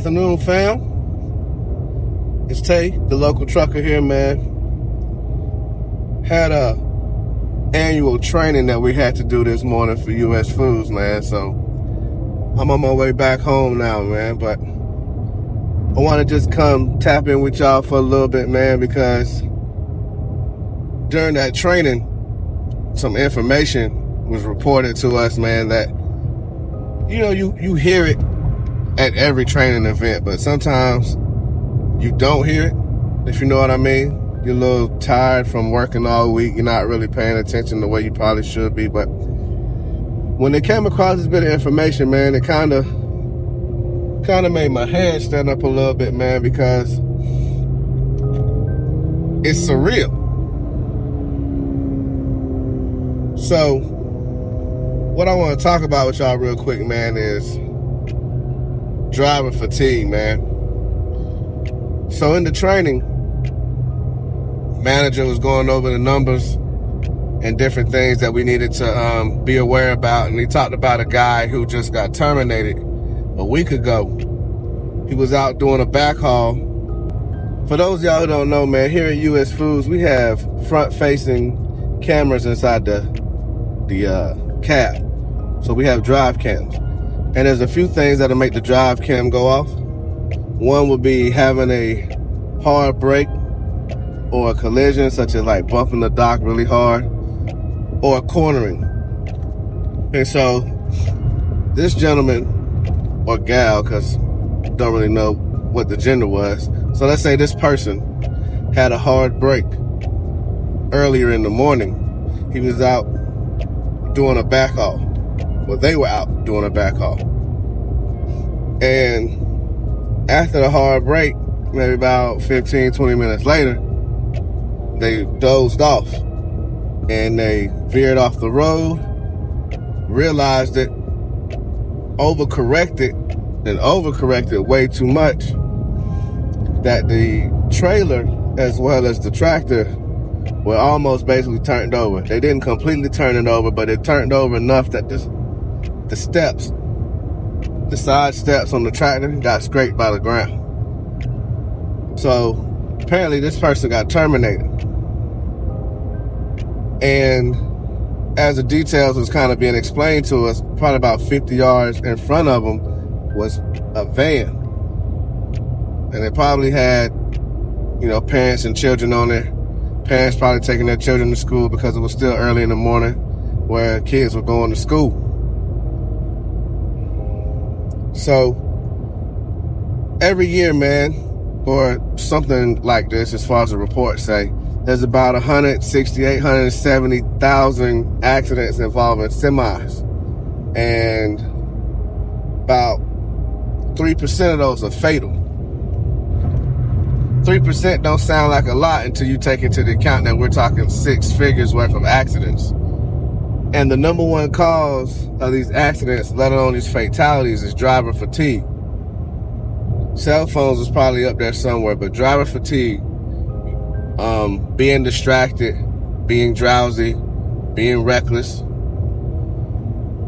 afternoon, fam. It's Tay, the local trucker here, man. Had a annual training that we had to do this morning for US Foods, man. So I'm on my way back home now, man. But I want to just come tap in with y'all for a little bit, man, because during that training, some information was reported to us, man, that, you know, you hear it at every training event, but sometimes you don't hear it, if you know what I mean. You're a little tired from working all week. You're not really paying attention the way you probably should be. But when they came across this bit of information, man, it kind of made my head stand up a little bit, man, because it's surreal. So what I want to talk about with y'all real quick, man, is driver fatigue, man. So in the training, manager was going over the numbers and different things that we needed to be aware about, and he talked about a guy who just got terminated a week ago. He was out doing a backhaul. For those of y'all who don't know, man, here at US Foods, we have front-facing cameras inside the cab. So we have drive cams. And there's a few things that'll make the drive cam go off. One would be having a hard brake or a collision, such as like bumping the dock really hard, or cornering. And so this gentleman or gal, because don't really know what the gender was. So let's say this person had a hard brake earlier in the morning. He was out doing a backhaul. Well, they were out doing a backhaul. And after the hard break, maybe about 15, 20 minutes later, they dozed off and they veered off the road, realized it, overcorrected way too much, that the trailer as well as the tractor were almost basically turned over. They didn't completely turn it over, but it turned over enough that the side steps on the tractor got scraped by the ground. So apparently this person got terminated. And as the details was kind of being explained to us, probably about 50 yards in front of them was a van. And it probably had, you know, parents and children on there. Parents probably taking their children to school because it was still early in the morning where kids were going to school. So every year, man, or something like this, as far as the reports say, there's about 168, 170,000 accidents involving semis. And about 3% of those are fatal. 3% don't sound like a lot until you take into the account that we're talking 6 figures worth of accidents. And the number one cause of these accidents, let alone these fatalities, is driver fatigue. Cell phones is probably up there somewhere, but driver fatigue, being distracted, being drowsy, being reckless,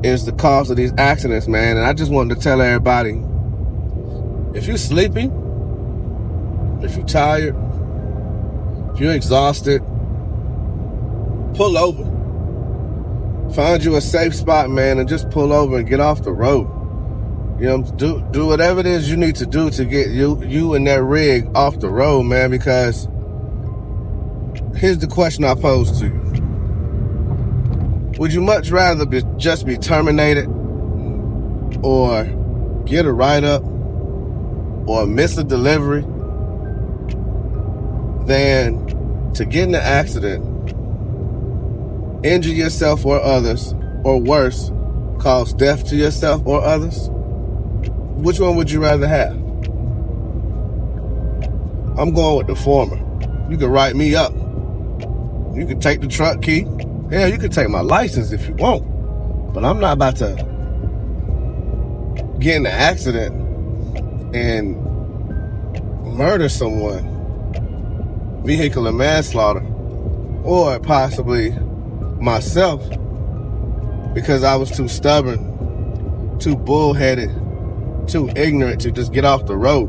is the cause of these accidents, man. And I just wanted to tell everybody, if you're sleepy, if you're tired, if you're exhausted, pull over. Find you a safe spot, man, and just pull over and get off the road. You know, do whatever it is you need to do to get you and that rig off the road, man, because here's the question I pose to you. Would you much rather just be terminated, or get a write-up, or miss a delivery, than to get in an accident, injure yourself or others, or worse, cause death to yourself or others? Which one would you rather have? I'm going with the former. You can write me up. You can take the truck key. Hell, you can take my license if you want. But I'm not about to get in an accident and murder someone, vehicular manslaughter, or possibly myself, because I was too stubborn, too bullheaded too ignorant to just get off the road.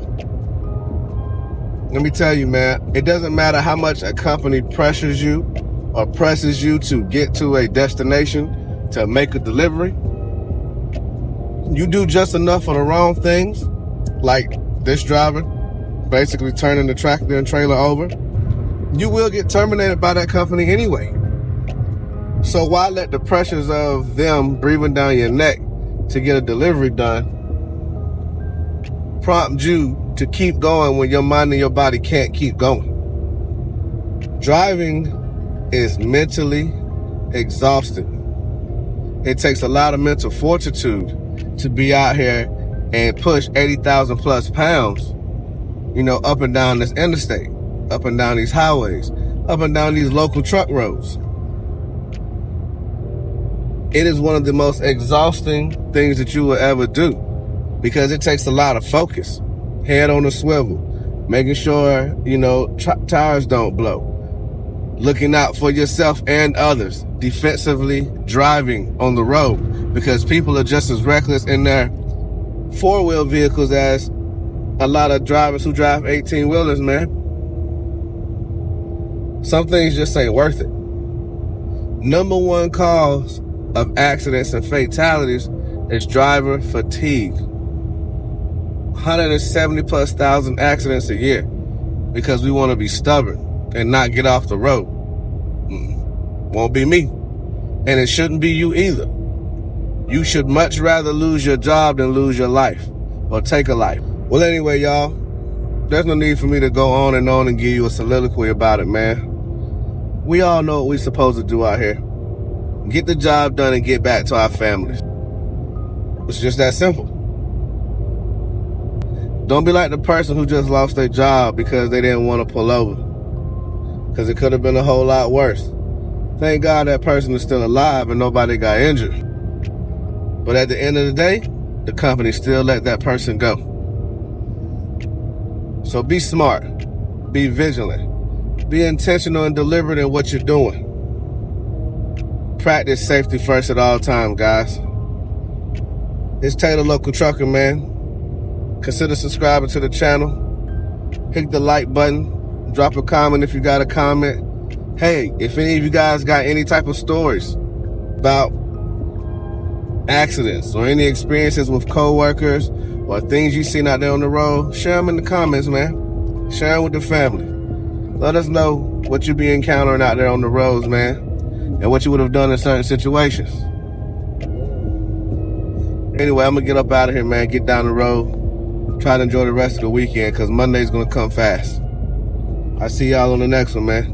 Let me tell you, man, it doesn't matter how much a company pressures you or presses you to get to a destination to make a delivery. You do just enough of the wrong things, like this driver basically turning the tractor and trailer over, you will get terminated by that company anyway. So why let the pressures of them breathing down your neck to get a delivery done prompt you to keep going when your mind and your body can't keep going? Driving is mentally exhausting. It takes a lot of mental fortitude to be out here and push 80,000 plus pounds, up and down this interstate, up and down these highways, up and down these local truck roads. It is one of the most exhausting things that you will ever do because it takes a lot of focus, head on a swivel, making sure, tires don't blow, looking out for yourself and others, defensively driving on the road because people are just as reckless in their four-wheel vehicles as a lot of drivers who drive 18-wheelers, man. Some things just ain't worth it. Number one cause of accidents and fatalities is driver fatigue. 170 plus thousand accidents a year because we want to be stubborn and not get off the road. Won't be me. And it shouldn't be you either. You should much rather lose your job than lose your life or take a life. Well, anyway, y'all, there's no need for me to go on and give you a soliloquy about it, man. We all know what we're supposed to do out here. Get the job done and get back to our families. It's just that simple. Don't be like the person who just lost their job because they didn't want to pull over. Because it could have been a whole lot worse. Thank God that person is still alive and nobody got injured. But at the end of the day, the company still let that person go. So be smart, be vigilant, be intentional and deliberate in what you're doing. Practice safety first at all times, guys. It's Taylor Local Trucker, man. Consider subscribing to the channel. Hit the like button. Drop a comment if you got a comment. Hey, if any of you guys got any type of stories about accidents or any experiences with co-workers or things you've seen out there on the road, share them in the comments, man. Share them with the family. Let us know what you be encountering out there on the roads, man, and what you would have done in certain situations. Anyway, I'm going to get up out of here, man. Get down the road. Try to enjoy the rest of the weekend because Monday's going to come fast. I'll see y'all on the next one, man.